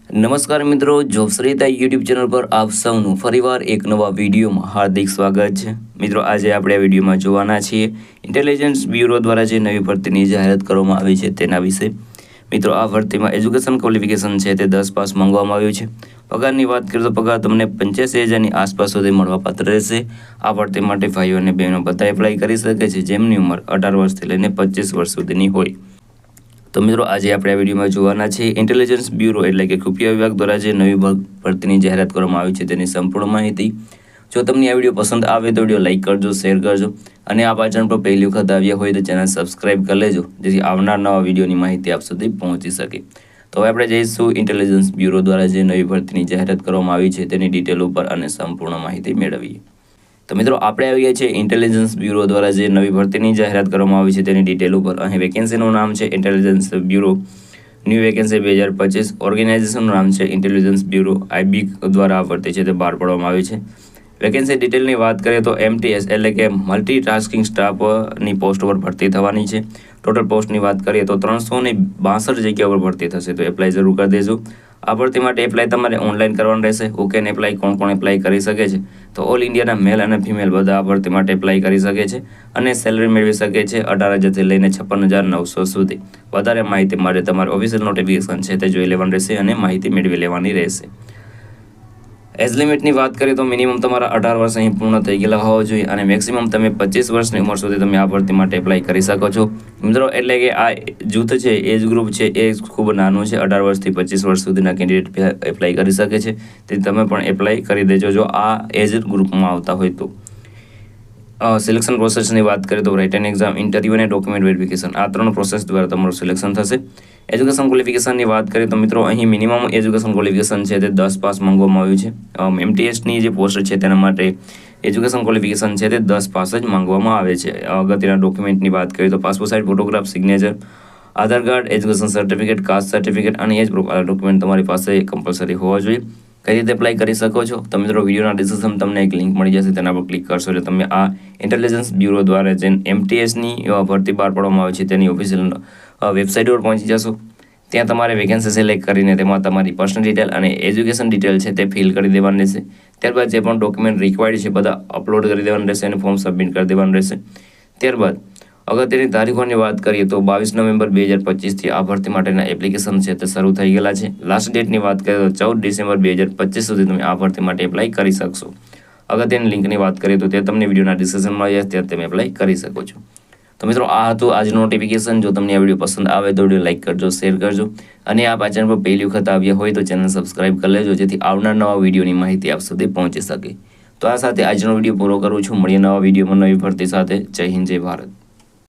નમસ્કાર મિત્રો, જોબશ્રીતા YouTube channel પર આપ સૌનું ફરીવાર એક નવા વિડીયોમાં હાર્દિક સ્વાગત છે। મિત્રો, આજે આપણે આ વિડીયોમાં જોવાના છીએ ઇન્ટેલિજન્સ બ્યુરો દ્વારા જે નવી ભરતીની જાહેરાત કરવામાં આવી છે તેના વિશે। મિત્રો, આ ભરતીમાં એજ્યુકેશન ક્વોલિફિકેશન છે તે 10 પાસ માંગવામાં આવ્યું છે। પગારની વાત કરીએ તો પગાર તમને 85,000ની આસપાસ સુધી મળવાપાત્ર રહેશે। આ ભરતી માટે ભાઈઓ અને બહેનો બધા એપ્લાય કરી શકે છે જેમની ઉંમર 18 વર્ષથી લઈને 25 વર્ષ સુધીની હોય। તો મિત્રો, આજે આપણે આ વિડીયોમાં જોવાના છે ઇન્ટેલિજન્સ બ્યુરો એટલે કે ખુફિયા વિભાગ દ્વારા જે નવી ભરતીની જાહેરાત કરવામાં આવી છે તેની સંપૂર્ણ માહિતી। જો તમને આ વિડીયો પસંદ આવે તો વિડીયો લાઇક કરજો, શેર કરજો અને આ ચેનલ પર પહેલી વખત આવ્યા હોય તો ચેનલ સબસ્ક્રાઇબ કરી લેજો જેથી આવનાર નવા વિડીયોની માહિતી આપ સુધી પહોંચી શકે। તો હવે આપણે જઈશું ઇન્ટેલિજન્સ બ્યુરો દ્વારા જે નવી ભરતીની જાહેરાત કરવામાં આવી છે તેની ડિટેલ ઉપર અને સંપૂર્ણ માહિતી મેળવીએ। તો મિત્રો, આપણે આવી ગયા છે ઇન્ટેલિજન્સ બ્યુરો દ્વારા જે નવી ભરતીની જાહેરાત કરવામાં આવી છે તેની ડિટેલ ઉપર। અહીં વેકેન્સીનું નામ છે ઇન્ટેલિજન્સ બ્યુરો, ન્યૂ વેકેન્સી 2025, ઓર્ગેનાઇઝેશનનું નામ છે ઇન્ટેલિજન્સ બ્યુરો, આઈબી દ્વારા આ ભરતી છે તે બહાર પાડવામાં આવી છે। વેકેન્સી ડિટેલની વાત કરીએ તો MTS એટલે કે મલ્ટીટાસ્કિંગ સ્ટાફની પોસ્ટ પર ભરતી થવાની છે। ટોટલ પોસ્ટની વાત કરીએ તો 362 જગ્યા પર ભરતી થશે, તો એપ્લાય જરૂર કરી દેજો। આ ભરતી માટે એપ્લાય તમારે ઓનલાઈન કરવાનું રહેશે। હુ કેન એપ્લાય, કોણ એપ્લાય કરી શકે છે? તો ઓલ ઇન્ડિયાના મેલ અને ફિમેલ બધા આ ભરતી માટે એપ્લાય કરી શકે છે અને સેલરી મેળવી શકે છે 18,000થી લઈને 56,900 સુધી। વધારે માહિતી માટે તમારે ઓફિશિયલ નોટિફિકેશન છે તે જોઈ લેવાનું રહેશે અને માહિતી મેળવી લેવાની રહેશે। એજ લિમિટની વાત કરીએ તો મિનિમમ તમારા 18 વર્ષ અહીં પૂર્ણ થઈ ગયેલા હોવા જોઈએ અને મેક્સિમમ તમે 25 વર્ષની ઉંમર સુધી તમે આ ભરતી માટે એપ્લાય કરી શકો છો મિત્રો। એટલે કે આ જૂથ છે, એજ ગ્રુપ છે એ ખૂબ નાનું છે। 18 વર્ષથી 25 વર્ષ સુધીના કેન્ડિડેટ એપ્લાય કરી શકે છે, તેથી તમે પણ એપ્લાય કરી દેજો જો આ એજ ગ્રુપમાં આવતા હોય તો। સિલેક્શન પ્રોસેસની વાત કરીએ તો રાઇટન એક્ઝામ, ઇન્ટરવ્યૂ અને ડોક્યુમેન્ટ વેરિફિકેશન આ 3 પ્રોસેસ દ્વારા તમારું સિલેક્શન થશે। એજ્યુકેશન ક્વોલિફિકેશનની વાત કરીએ તો મિત્રો, અહીં મિનિમમ એજ્યુકેશન ક્વોલિફિકેશન છે તે 10 પાસ માંગવામાં આવ્યું છે। MTSની જે પોસ્ટ છે તેના માટે એજ્યુકેશન ક્વોલિફિકેશન છે તે 10 પાસ જ માંગવામાં આવે છે। અગત્યના ડોક્યુમેન્ટની વાત કરીએ તો passport size photograph, signature, Aadhaar card, education certificate, caste certificate અને એજ પ્રૂફ આ ડોક્યુમેન્ટ તમારી પાસે કમ્પલસરી હોવા જોઈએ। કઈ રીતે એપ્લાય કરી શકો છો? તો મિત્રો, વિડીયોના ડિસ્ક્રિપ્શનમાં તમને એક લિંક મળી જશે, તેના પર ક્લિક કરશો એટલે તમે આ ઇન્ટેલિજન્સ બ્યુરો દ્વારા જે MTSની ભરતી બહાર પાડવામાં આવે છે તેની ઓફિશિયલ વેબસાઇટ પર પહોંચી જશો। ત્યાં તમારે વેકેન્સી સિલેક્ટ કરીને તેમાં તમારી પર્સનલ ડિટેલ અને એજ્યુકેશન ડિટેલ છે તે ફિલ કરી દેવાની રહેશે। ત્યારબાદ જે પણ ડોક્યુમેન્ટ રિક્વાયર્ડ છે બધા અપલોડ કરી દેવાનું રહેશે અને ફોર્મ સબમિટ કરી દેવાનું રહેશે। ત્યારબાદ અગત્યની તારીખોની વાત કરીએ તો 22 નવેમ્બર 2025થી આ ભરતી માટેના એપ્લિકેશન છે તે શરૂ થઈ ગયેલા છે। લાસ્ટ ડેટની વાત કરીએ તો 14 ડિસેમ્બર 2025 સુધી તમે આ ભરતી માટે એપ્લાય કરી શકશો। અગત્યની લિંકની વાત કરીએ તો તે તમને વિડીયોના ડિસ્ક્રિપ્શનમાં આવી જશે, ત્યાં તમે એપ્લાય કરી શકો છો। તો મિત્રો, આ હતું આજનું નોટિફિકેશન। જો તમને આ વિડીયો પસંદ આવે તો વિડીયો લાઇક કરજો, શેર કરજો અને આ ચેનલ પર પહેલી વખત આવ્યા હોય તો ચેનલ સબસ્ક્રાઇબ કરી લેજો જેથી આવનાર નવા વિડીયોની માહિતી આપ સુધી પહોંચી શકે। તો આ સાથે આજનો વિડીયો પૂરો કરું છું। મળીએ નવા વિડીયોમાં નવી ભરતી સાથે। જય હિન્દ, જય ભારત।